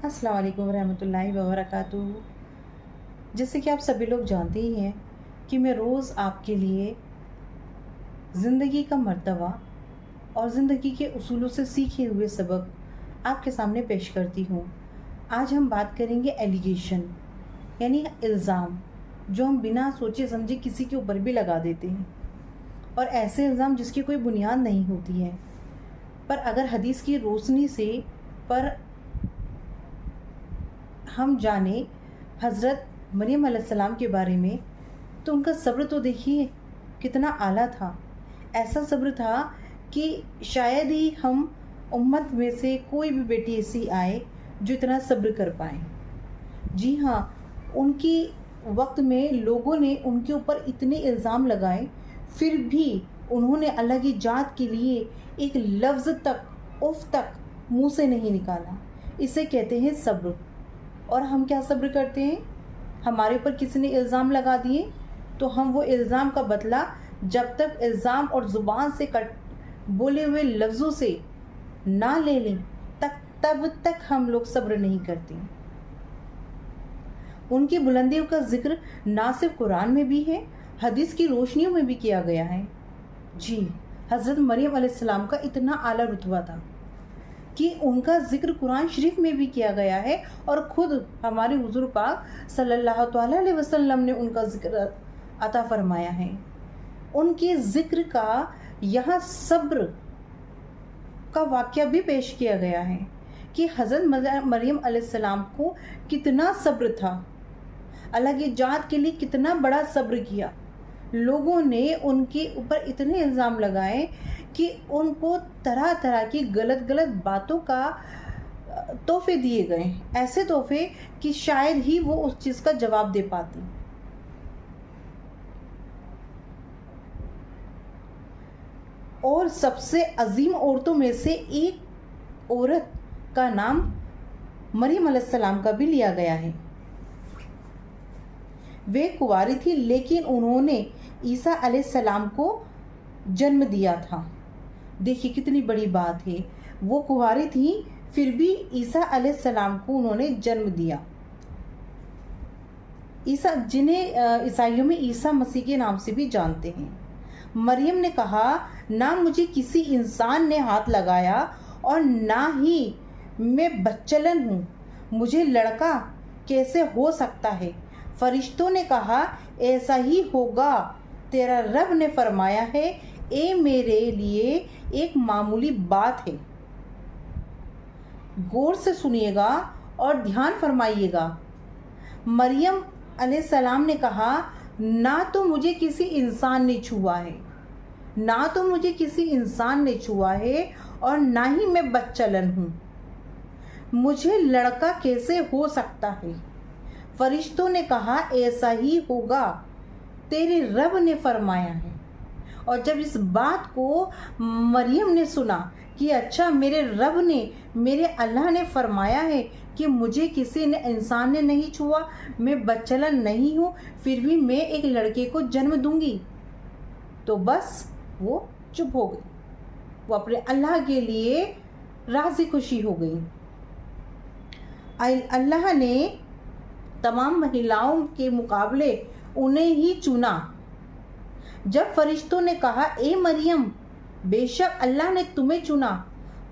अस्सलाम वालेकुम रहमतुल्लाहि व बरकातुहू। जैसे कि आप सभी लोग जानते ही हैं कि मैं रोज़ आपके लिए ज़िंदगी का मर्तबा और ज़िंदगी के उसूलों से सीखे हुए सबक आपके सामने पेश करती हूँ। आज हम बात करेंगे एलिगेशन यानी इल्ज़ाम, जो हम बिना सोचे समझे किसी के ऊपर भी लगा देते हैं, और ऐसे इल्ज़ाम जिसकी कोई बुनियाद नहीं होती है। पर अगर हदीस की रोशनी से पर हम जाने हज़रत मरियम अलैहिस्सलाम के बारे में, तो उनका सब्र तो देखिए कितना आला था। ऐसा सब्र था कि शायद ही हम उम्मत में से कोई भी बेटी ऐसी आए जो इतना सब्र कर पाए। जी हाँ, उनकी वक्त में लोगों ने उनके ऊपर इतने इल्ज़ाम लगाए, फिर भी उन्होंने अल्लाह की जात के लिए एक लफ्ज़ तक, उफ़ तक मुंह से नहीं निकाला। इसे कहते हैं सब्र। और हम क्या सब्र करते हैं? हमारे ऊपर किसी ने इल्ज़ाम लगा दिए तो हम वो इल्ज़ाम का बदला जब तक इल्ज़ाम और ज़ुबान से बोले हुए लफ्ज़ों से ना ले लें तब तक हम लोग सब्र नहीं करते। उनकी बुलंदियों का जिक्र ना सिर्फ कुरान में भी है, हदीस की रोशनियों में भी किया गया है। जी, हज़रत मरियम अलैहिस्सलाम का इतना आला रुतबा था कि उनका जिक्र कुरान शरीफ में भी किया गया है, और ख़ुद हमारे हुज़ूर पाक सल्लल्लाहु अलैहि वसल्लम ने उनका जिक्र अता फरमाया है। उनके ज़िक्र का यहाँ सब्र का वाक़या भी पेश किया गया है कि हज़रत मरियम अलैहिस्सलाम को कितना सब्र था, अल्लाह की जात के लिए कितना बड़ा सब्र किया। लोगों ने उनके ऊपर इतने इल्ज़ाम लगाए कि उनको तरह तरह की गलत बातों का तोहफे दिए गए, ऐसे तोहफे कि शायद ही वो उस चीज़ का जवाब दे पाती। और सबसे अजीम औरतों में से एक औरत का नाम मरियम अलैहिस्सलाम का भी लिया गया है। वे कुंवारी थी, लेकिन उन्होंने ईसा अलैहिस्सलाम को जन्म दिया था। देखिए कितनी बड़ी बात है, वो कुंवारी थी फिर भी ईसा अलैहिस्सलाम को उन्होंने जन्म दिया। ईसा, जिन्हें ईसाइयों में ईसा मसीह के नाम से भी जानते हैं। मरियम ने कहा, ना मुझे किसी इंसान ने हाथ लगाया और ना ही मैं बच्चलन हूँ, मुझे लड़का कैसे हो सकता है? फरिश्तों ने कहा, ऐसा ही होगा, तेरा रब ने फरमाया है, ये मेरे लिए एक मामूली बात है। गौर से सुनिएगा और ध्यान फरमाइएगा। मरियम अलैहिस्सलाम ने कहा, ना तो मुझे किसी इंसान ने छुआ है, ना तो मुझे किसी इंसान ने छुआ है, और ना ही मैं बच्चलन हूँ, मुझे लड़का कैसे हो सकता है? फरिश्तों ने कहा, ऐसा ही होगा, तेरे रब ने फरमाया है। और जब इस बात को मरियम ने सुना कि अच्छा, मेरे रब ने, मेरे अल्लाह ने फरमाया है कि मुझे किसी ने, इंसान ने नहीं छुआ, मैं बच्चलन नहीं हूँ, फिर भी मैं एक लड़के को जन्म दूंगी, तो बस वो चुप हो गई। वो अपने अल्लाह के लिए राज़ी खुशी हो गई। अल्लाह ने तमाम महिलाओं के मुकाबले उन्हें ही चुना। जब फरिश्तों ने कहा, ए मरियम, बेशक अल्लाह ने तुम्हें चुना,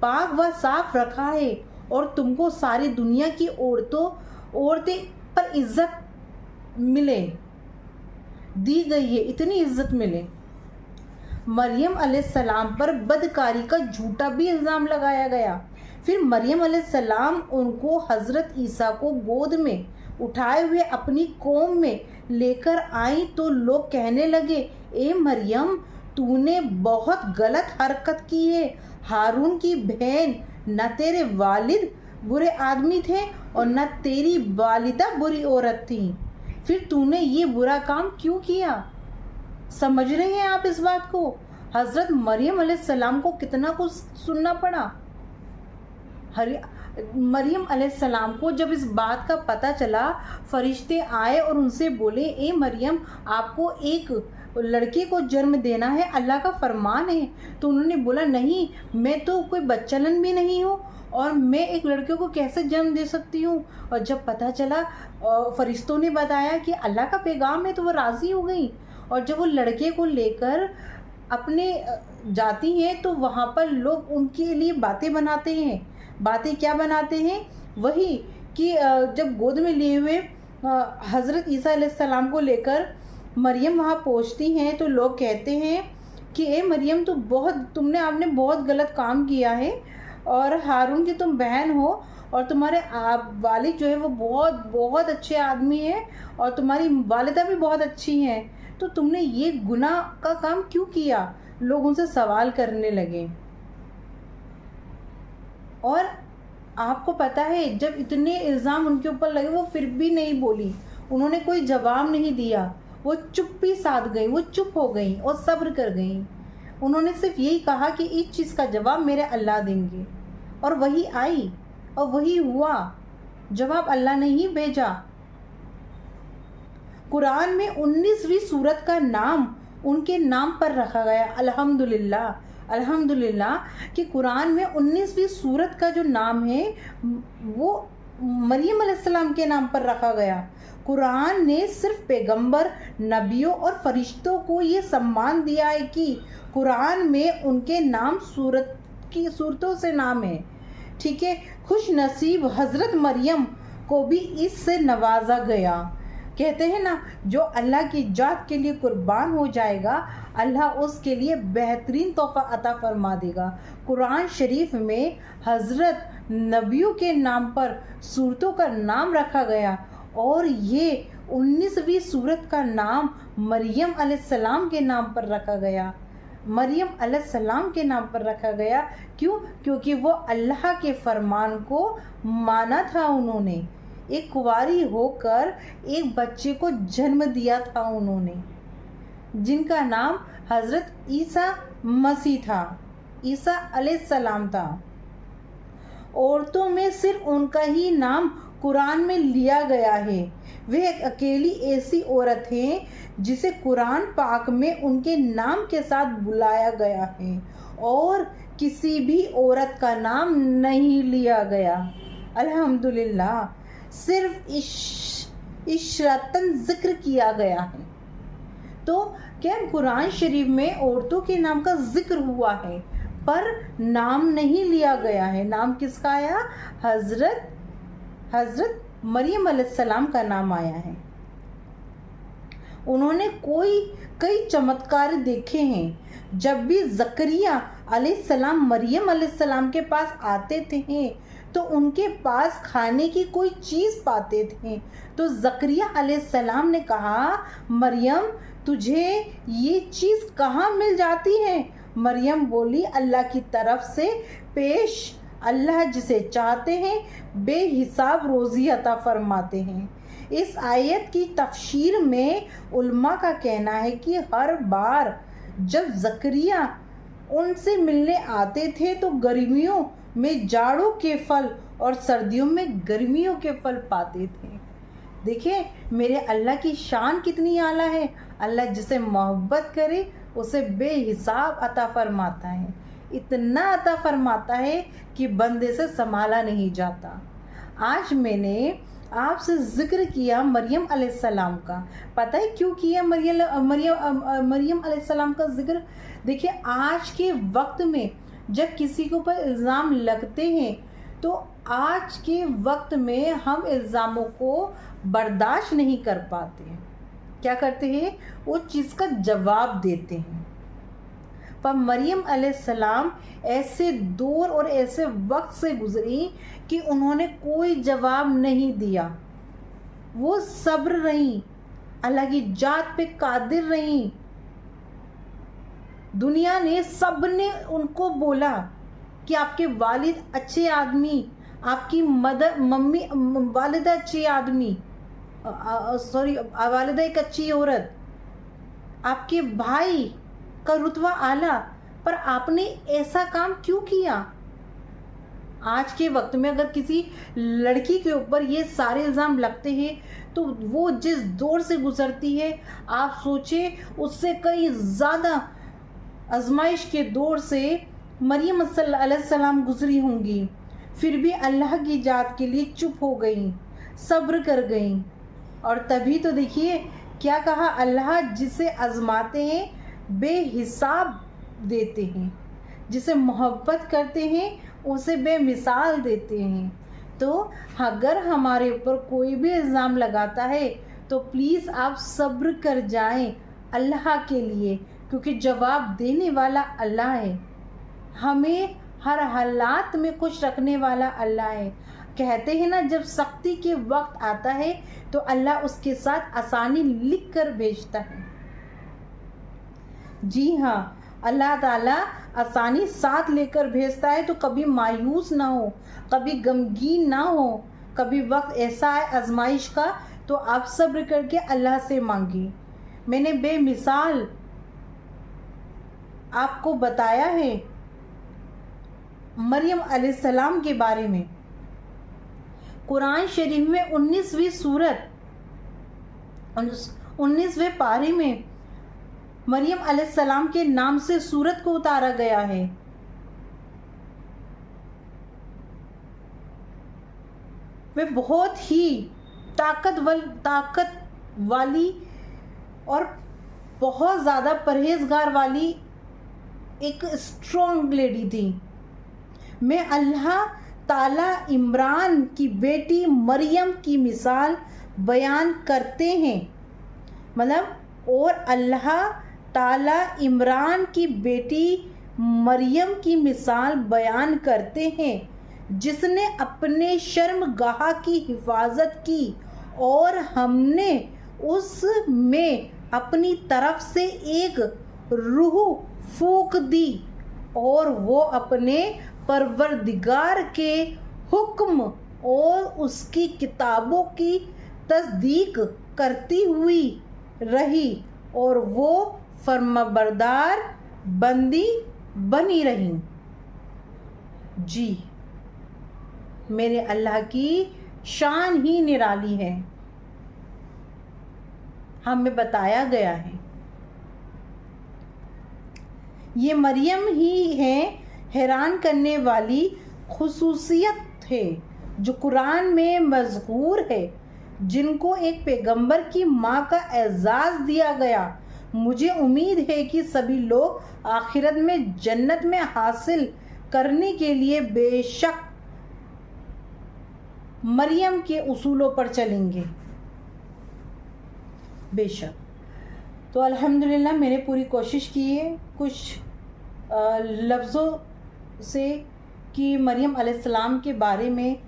पाक व साफ रखा है, और तुमको सारी दुनिया की औरतें पर इज्जत मिले, दी गई है, इतनी इज्जत मिले। मरियम अलैहिस्सलाम पर बदकारी का झूठा भी इल्ज़ाम लगाया गया। फिर मरियम अलैहिस्सलाम उनको हज़रत ईसा को गोद में उठाए हुए अपनी कौम में लेकर आई, तो लोग कहने लगे, ए मरियम, तूने बहुत गलत हरकत की है। हारून की बहन, न तेरे वालिद बुरे आदमी थे और न तेरी वालिदा बुरी औरत थी, फिर तूने ये बुरा काम क्यों किया? समझ रहे हैं आप इस बात को? हज़रत मरियम अलैहिस्सलाम को कितना कुछ सुनना पड़ा। मरियम अलैहिस्सलाम को जब इस बात का पता चला, फरिश्ते आए और उनसे बोले, ए मरियम, आपको एक लड़के को जन्म देना है, अल्लाह का फरमान है। तो उन्होंने बोला, नहीं, मैं तो कोई बच्चलन भी नहीं हूँ और मैं एक लड़के को कैसे जन्म दे सकती हूँ। और जब पता चला फरिश्तों ने बताया कि अल्लाह का पैगाम है तो वो राज़ी हो गई। और जब वो लड़के को लेकर अपने जाती हैं तो वहाँ पर लोग उनके लिए बातें बनाते हैं। बातें क्या बनाते हैं? वही कि जब गोद में लिए हुए हज़रत ईसा अलैहिस्सलाम को लेकर मरियम वहाँ पहुँचती हैं तो लोग कहते हैं कि ए मरियम तुमने आपने बहुत गलत काम किया है, और हारून की तुम बहन हो, और तुम्हारे वालिद जो है वो बहुत बहुत अच्छे आदमी हैं, और तुम्हारी वालिदा भी बहुत अच्छी हैं, तो तुमने ये गुनाह का काम क्यों किया? लोग उनसे सवाल करने लगे। और आपको पता है जब इतने इल्ज़ाम उनके ऊपर लगे वो फिर भी नहीं बोली, उन्होंने कोई जवाब नहीं दिया, वो चुप्पी साध गई, वो चुप हो गई और सब्र कर गई। उन्होंने सिर्फ यही कहा कि इस चीज़ का जवाब मेरे अल्लाह देंगे, और वही आई और वही हुआ। जवाब अल्लाह ने ही भेजा। कुरान में 19वीं सूरत का नाम उनके नाम पर रखा गया। अल्हम्दुलिल्लाह, अल्हम्दुलिल्लाह कि कुरान में 19वीं सूरत का जो नाम है वो मरियम अलैहिस्सलाम के नाम पर रखा गया। कुरान ने सिर्फ पैगंबर, नबियों और फरिश्तों को ये सम्मान दिया है कि कुरान में उनके नाम सूरतों से नाम है। ठीक है, खुश नसीब हज़रत मरियम को भी इससे नवाजा गया। कहते हैं ना, जो अल्लाह की जात के लिए कुर्बान हो जाएगा, अल्लाह उसके लिए बेहतरीन तोहफ़ा अता फरमा देगा। कुरान शरीफ में हज़रत नबियों के नाम पर सूरतों का नाम रखा गया, और ये 19वीं सूरत का नाम मरियम अलैहिस्सलाम के नाम पर रखा गया। मरियम अलैहिस्सलाम के नाम पर रखा गया। क्यों? क्योंकि वो अल्लाह के फरमान को माना था। उन्होंने एक कुंवारी होकर एक बच्चे को जन्म दिया था उन्होंने, जिनका नाम हज़रत ईसा मसीह था, ईसा अलैहिस्सलाम था। औरतों में सिर्फ उनका ही नाम कुरान में लिया गया है। वह एक अकेली ऐसी औरत है जिसे कुरान पाक में उनके नाम के साथ बुलाया गया है, और किसी भी औरत का नाम नहीं लिया गया। अल्हम्दुलिल्लाह, सिर्फ इशरतन जिक्र किया गया है। तो क्या कुरान शरीफ में औरतों के नाम का जिक्र हुआ है, पर नाम नहीं लिया गया है। नाम किसका आया? हज़रत मरियम अलैहिस्सलाम का नाम आया है। उन्होंने कई चमत्कार देखे हैं। जब भी ज़करिया अलैहिस्सलाम मरियम अलैहिस्सलाम के पास आते थे तो उनके पास खाने की कोई चीज़ पाते थे, तो ज़करिया अलैहिस्सलाम ने कहा, मरियम तुझे ये चीज़ कहाँ मिल जाती है? मरियम बोली, अल्लाह की तरफ से पेश। अल्लाह जिसे चाहते हैं बेहिसाब रोज़ी अता फरमाते हैं। इस आयत की तफसीर में उल्मा का कहना है कि हर बार जब ज़करिया उनसे मिलने आते थे तो गर्मियों में जाड़ों के फल और सर्दियों में गर्मियों के फल पाते थे। देखिए मेरे अल्लाह की शान कितनी आला है। अल्लाह जिसे मोहब्बत करे उसे बेहिसाब अता फरमाता है, इतना अता फरमाता है कि बंदे से संभाला नहीं जाता। आज मैंने आपसे ज़िक्र किया मरियम अलैहिस्सलाम का। पता है क्यों किया मरियम अलैहिस्सलाम का ज़िक्र? देखिए आज के वक्त में जब किसी के ऊपर इल्ज़ाम लगते हैं तो आज के वक्त में हम इल्ज़ामों को बर्दाश्त नहीं कर पाते हैं। क्या करते हैं? उस चीज़ का जवाब देते हैं। पर मरियम अलैहिस्सलाम ऐसे दौर और ऐसे वक्त से गुजरी कि उन्होंने कोई जवाब नहीं दिया। वो सब्र रहीं, अल्लाह की जात पे कादिर रहीं। दुनिया ने सब ने उनको बोला कि आपके वालिद अच्छे आदमी, आपकी वालिदा अच्छी आदमी, वालिदा एक अच्छी औरत, आपके भाई का रुतबा आला, पर आपने ऐसा काम क्यों किया? आज के वक्त में अगर किसी लड़की के ऊपर ये सारे इल्ज़ाम लगते हैं तो वो जिस दौर से गुजरती है आप सोचें उससे कहीं ज़्यादा आजमाइश के दौर से मरियम अलैहिस्सलाम गुजरी होंगी। फिर भी अल्लाह की जात के लिए चुप हो गई, सब्र कर गई। और तभी तो देखिए क्या कहा, अल्लाह जिसे आजमाते हैं बेहिसाब देते हैं, जिसे मोहब्बत करते हैं उसे बेमिसाल देते हैं। तो अगर हमारे ऊपर कोई भी इल्ज़ाम लगाता है तो प्लीज़ आप सब्र कर जाएं अल्लाह के लिए, क्योंकि जवाब देने वाला अल्लाह है। हमें हर हालात में खुश रखने वाला अल्लाह है। कहते हैं ना, जब सख्ती के वक्त आता है तो अल्लाह उसके साथ आसानी लिख कर भेजता है। जी हाँ, अल्लाह ताला आसानी साथ लेकर भेजता है। तो कभी मायूस ना हो, कभी गमगीन ना हो। कभी वक्त ऐसा है आजमाइश का तो आप सब्र करके अल्लाह से मांगिए। मैंने बेमिसाल आपको बताया है मरियम अलैहिस्सलाम के बारे में। कुरान शरीफ में 19वीं सूरत 19वें पारे में मरियम अलैहिस्सलाम के नाम से सूरत को उतारा गया है। वे बहुत ही ताकत वाली और बहुत ज़्यादा परहेजगार वाली एक स्ट्रॉन्ग लेडी थी। मैं अल्लाह ताला इमरान की बेटी मरियम की मिसाल बयान करते हैं, मतलब और अल्लाह ताला इमरान की बेटी मरियम की मिसाल बयान करते हैं, जिसने अपने शर्मगाह की हिफाजत की और हमने उसमें अपनी तरफ से एक रूह फूंक दी और वो अपने परवरदिगार के हुक्म और उसकी किताबों की तस्दीक करती हुई रही और वो फर्माबरदार बंदी बनी रही। जी, मेरे अल्लाह की शान ही निराली है, हमें बताया गया है। ये मरियम ही है हैरान करने वाली खुसूसियत है जो कुरान में मज़कूर है, जिनको एक पैगंबर की माँ का एजाज़ दिया गया। मुझे उम्मीद है कि सभी लोग आखिरत में जन्नत में हासिल करने के लिए बेशक मरियम के उसूलों पर चलेंगे। बेशक। तो अल्हम्दुलिल्लाह मैंने पूरी कोशिश की है कुछ लफ्ज़ों से कि मरियम अलैहिस्सलाम के बारे में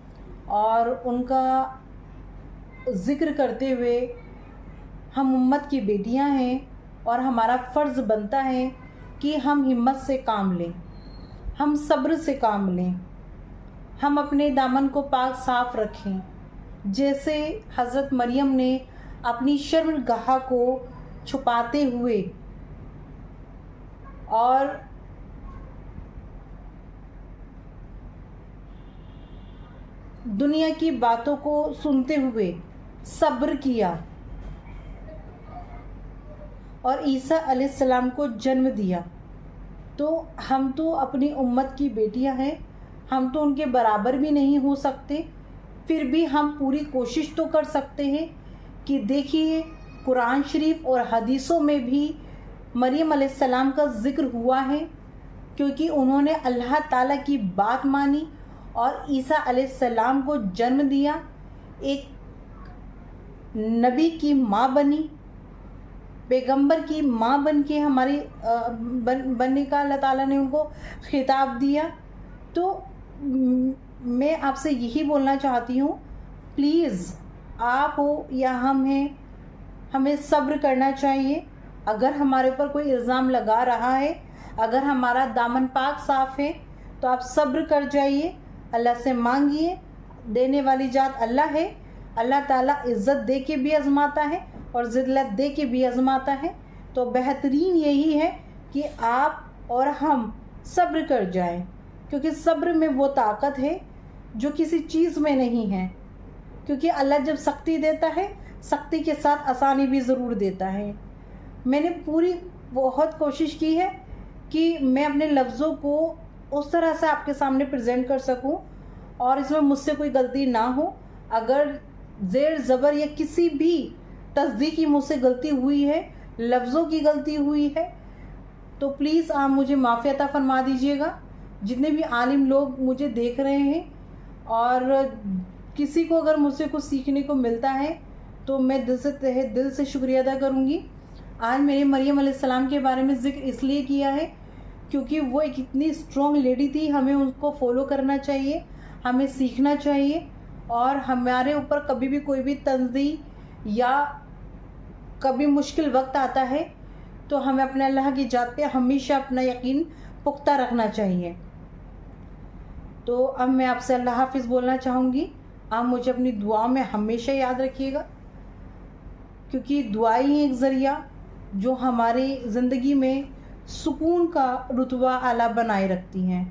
और उनका ज़िक्र करते हुए हम उम्मत की बेटियां हैं और हमारा फ़र्ज़ बनता है कि हम हिम्मत से काम लें, हम सब्र से काम लें, हम अपने दामन को पाक साफ़ रखें। जैसे हज़रत मरियम ने अपनी शर्मगाह को छुपाते हुए और दुनिया की बातों को सुनते हुए सब्र किया और ईसा अलैहिस्सलाम को जन्म दिया। तो हम तो अपनी उम्मत की बेटियां हैं, हम तो उनके बराबर भी नहीं हो सकते, फिर भी हम पूरी कोशिश तो कर सकते हैं कि देखिए कुरान शरीफ और हदीसों में भी मरियम अलैहिस्सलाम का ज़िक्र हुआ है, क्योंकि उन्होंने अल्लाह ताला की बात मानी और ईसा अलैहिस्सलाम को जन्म दिया, एक नबी की माँ बनी, पैगंबर की माँ बन के हमारी बनने का अल्लाह ताला ने उनको खिताब दिया। तो मैं आपसे यही बोलना चाहती हूँ, प्लीज़ आप हो या हम हैं, हमें सब्र करना चाहिए। अगर हमारे ऊपर कोई इल्ज़ाम लगा रहा है, अगर हमारा दामन पाक साफ़ है तो आप सब्र कर जाइए, अल्लाह से मांगिए। देने वाली जात अल्लाह है। अल्लाह ताला इज़्ज़त दे के भी आज़माता है और ज़िल्लत दे के भी आज़माता है। तो बेहतरीन यही है कि आप और हम सब्र कर जाएं, क्योंकि सब्र में वो ताकत है जो किसी चीज़ में नहीं है। क्योंकि अल्लाह जब सख्ती देता है, सख्ती के साथ आसानी भी ज़रूर देता है। मैंने पूरी बहुत कोशिश की है कि मैं अपने लफ्ज़ों को उस तरह से आपके सामने प्रेजेंट कर सकूं और इसमें मुझसे कोई गलती ना हो। अगर ज़ेर ज़बर या किसी भी तस्दीक की मुझसे गलती हुई है, लफ्ज़ों की गलती हुई है, तो प्लीज़ आप मुझे माफ़ी अता फरमा दीजिएगा। जितने भी आलिम लोग मुझे देख रहे हैं और किसी को अगर मुझसे कुछ सीखने को मिलता है तो मैं दिल से तहे दिल से शुक्रिया अदा करूँगी। आज मैंने मरियम अलैहिस्सलाम के बारे में ज़िक्र इसलिए किया है क्योंकि वो एक इतनी स्ट्रॉन्ग लेडी थी। हमें उनको फॉलो करना चाहिए, हमें सीखना चाहिए, और हमारे ऊपर कभी भी कोई भी तंज़ी या कभी मुश्किल वक्त आता है तो हमें अपने अल्लाह की ज़ात पे हमेशा अपना यकीन पुख्ता रखना चाहिए। तो अब मैं आपसे अल्लाह हाफ़िज़ बोलना चाहूँगी। आप मुझे अपनी दुआओं में हमेशा याद रखिएगा, क्योंकि दुआएं ही एक ज़रिया जो हमारी ज़िंदगी में सुकून का रुतबा आला बनाए रखती हैं।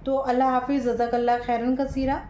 तो अल्लाह हाफ़िज़, जज़ाकल्लाह खैरन कसीरा।